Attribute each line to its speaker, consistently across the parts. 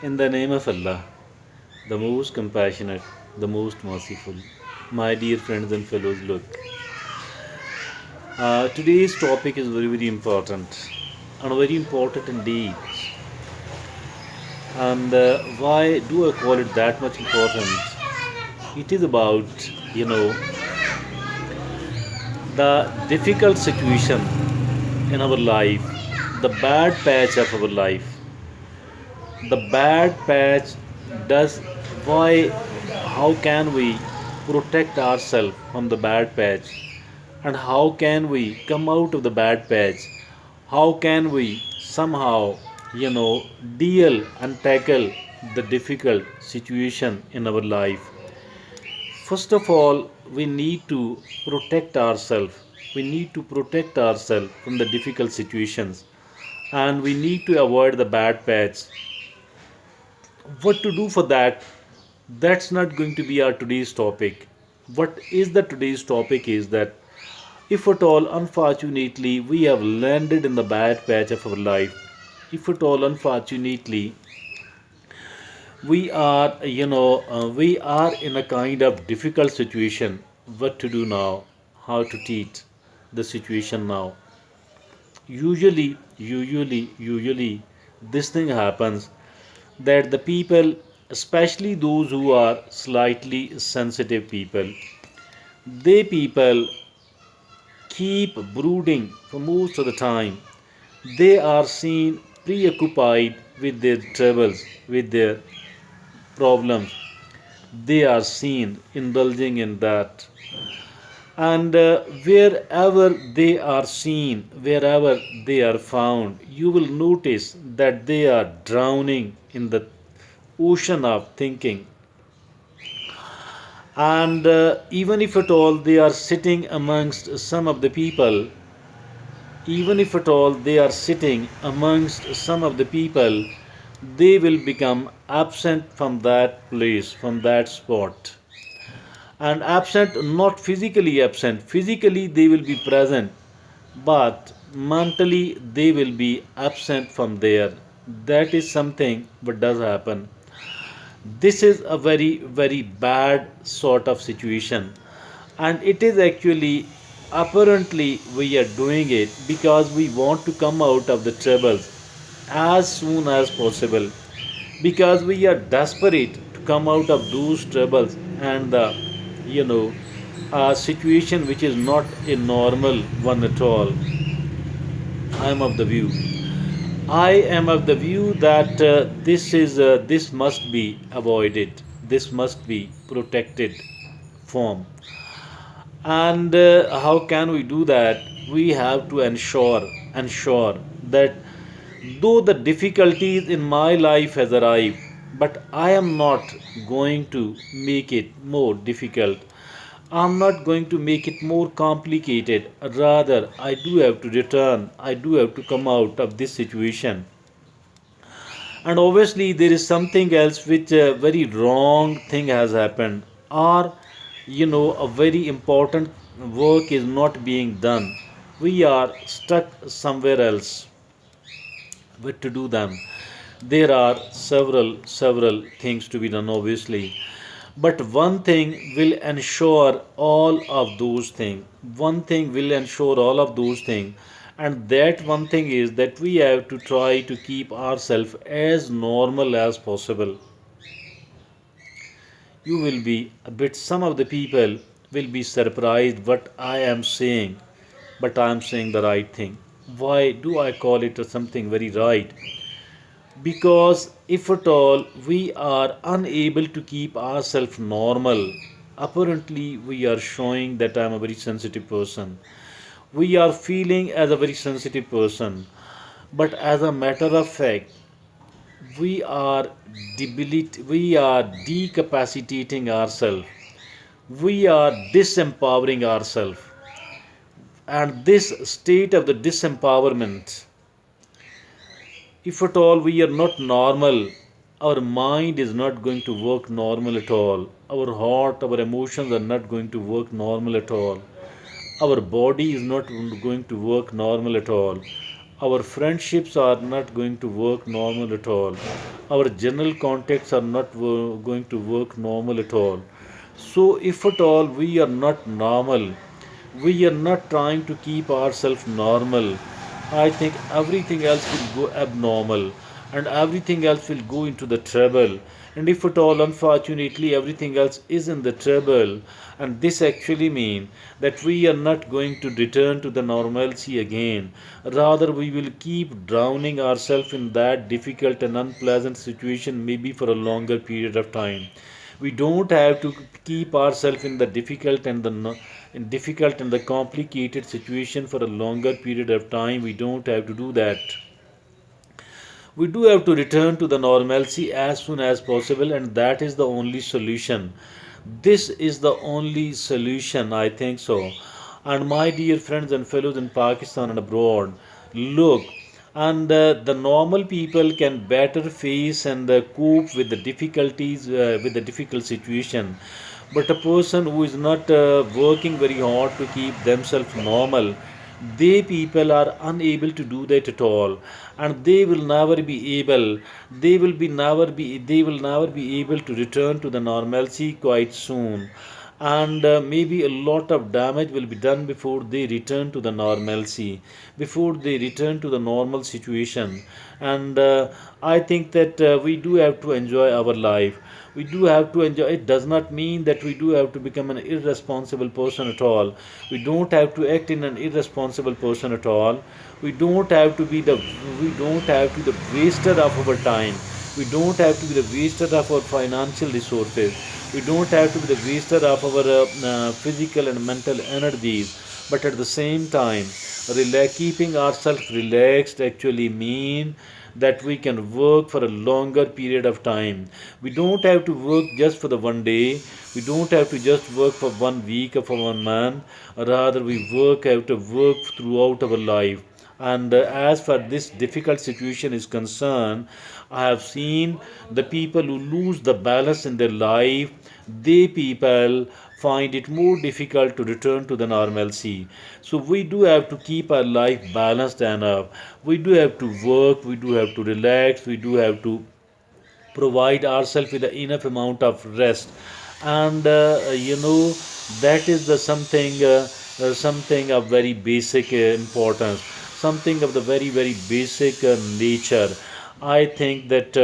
Speaker 1: In the name of Allah, the most compassionate, the most merciful. My dear friends and fellows, look, today's topic is very, very important and very important indeed. And why do I call it that much important? It is about, the difficult situation in our life, the bad patch of our life. The bad patch does why, how can we protect ourselves from the bad patch, and how can we come out of the bad patch, how can we somehow deal and tackle the difficult situation in our life. First of all, we need to protect ourselves. We need to protect ourselves from the difficult situations, and we need to avoid the bad patch. What to do for that? That's not going to be our today's topic. What is the today's topic is that if at all unfortunately we have landed in the bad patch of our life, if at all unfortunately we are in a kind of difficult situation, what to do now, how to treat the situation now. Usually this thing happens that the people, especially those who are slightly sensitive people, they people keep brooding for most of the time. They are seen preoccupied with their troubles, with their problems. They are seen indulging in that. And wherever they are seen, wherever they are found, you will notice that they are drowning in the ocean of thinking. And even if at all they are sitting amongst some of the people, even if at all they are sitting amongst some of the people, they will become absent from that place, from that spot. And absent, not physically absent, physically they will be present, but mentally they will be absent from there. That is something what does happen. This is a very, very bad sort of situation, and it is actually apparently we are doing it because we want to come out of the troubles as soon as possible, because we are desperate to come out of those troubles and the you know situation which is not a normal one at all. I am of the view. I am of the view that this must be avoided. This must be protected from. And how can we do that? We have to ensure that though the difficulties in my life has arrived, but I am not going to make it more difficult. I'm not going to make it more complicated. Rather, I do have to return. I do have to come out of this situation. And obviously, there is something else which a very wrong thing has happened, or a very important work is not being done. We are stuck somewhere else. But to do them, there are several things to be done, obviously. But one thing will ensure all of those things. One thing will ensure all of those things. And that one thing is that we have to try to keep ourselves as normal as possible. You will be a bit, some of the people will be surprised what I am saying, but I am saying the right thing. Why do I call it something very right? Because if at all we are unable to keep ourselves normal, apparently we are showing that I am a very sensitive person. We are feeling as a very sensitive person, but as a matter of fact, we are decapacitating ourselves. We are disempowering ourselves. And this state of the disempowerment, if at all we are not normal, our mind is not going to work normal at all. Our heart, our emotions are not going to work normal at all. Our body is not going to work normal at all. Our friendships are not going to work normal at all. Our general contacts are not going to work normal at all. So, if at all we are not normal, we are not trying to keep ourselves normal, I think everything else will go abnormal and everything else will go into the trouble. And if at all, unfortunately, everything else is in the trouble, and this actually means that we are not going to return to the normalcy again. Rather, we will keep drowning ourselves in that difficult and unpleasant situation, maybe for a longer period of time. We don't have to keep ourselves in the difficult and the in difficult and the complicated situation for a longer period of time. We don't have to do that. We do have to return to the normalcy as soon as possible, and that is the only solution. This is the only solution, I think so. And my dear friends and fellows in Pakistan and abroad, look, and the normal people can better face and cope with the difficulties, with the difficult situation. But a person who is not working very hard to keep themselves normal, they people are unable to do that at all, and they will never be able to return to the normalcy quite soon, and maybe a lot of damage will be done before they return to the normalcy, before they return to the normal situation. And I think that we do have to enjoy our life. We do have to enjoy. It does not mean that we do have to become an irresponsible person at all. We don't have to act in an irresponsible person at all. We don't have to be the we don't have to be the waster of our time. We don't have to be the waster of our financial resources. We don't have to be the waster of our physical and mental energies. But at the same time, keeping ourselves relaxed actually mean that we can work for a longer period of time. We don't have to work just for the one day. We don't have to just work for 1 week or for 1 month. Rather, we have to work throughout our life. And as far this difficult situation is concerned, I have seen the people who lose the balance in their life, they people find it more difficult to return to the normalcy. So we do have to keep our life balanced enough. We do have to work, we do have to relax, we do have to provide ourselves with enough amount of rest, and that is the something of very basic importance, something of the very very basic nature. I think that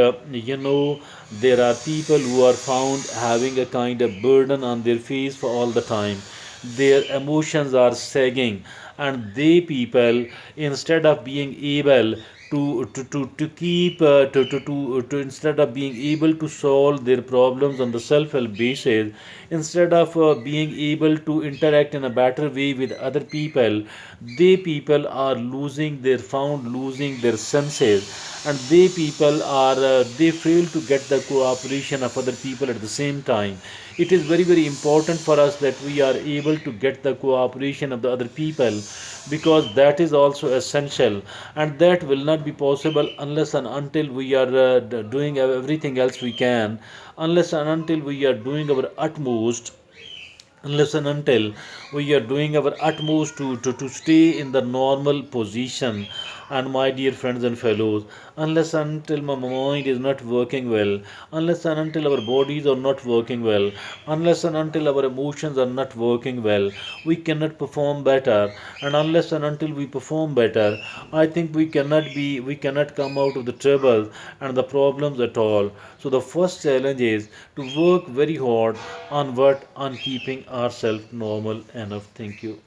Speaker 1: there are people who are found having a kind of burden on their face for all the time. Their emotions are sagging, and they people, instead of being able to keep to instead of being able to solve their problems on the self-help basis, instead of being able to interact in a better way with other people, they people are losing their senses, and they fail to get the cooperation of other people at the same time. It is very very important for us that we are able to get the cooperation of the other people, because that is also essential, and that will not be possible unless and until we are doing everything else we can, unless and until we are doing our utmost, unless and until we are doing our utmost to stay in the normal position. And my dear friends and fellows, unless and until my mind is not working well, unless and until our bodies are not working well, unless and until our emotions are not working well, we cannot perform better. And unless and until we perform better, I think we cannot come out of the troubles and the problems at all. So the first challenge is to work very hard on keeping ourselves normal enough. Thank you.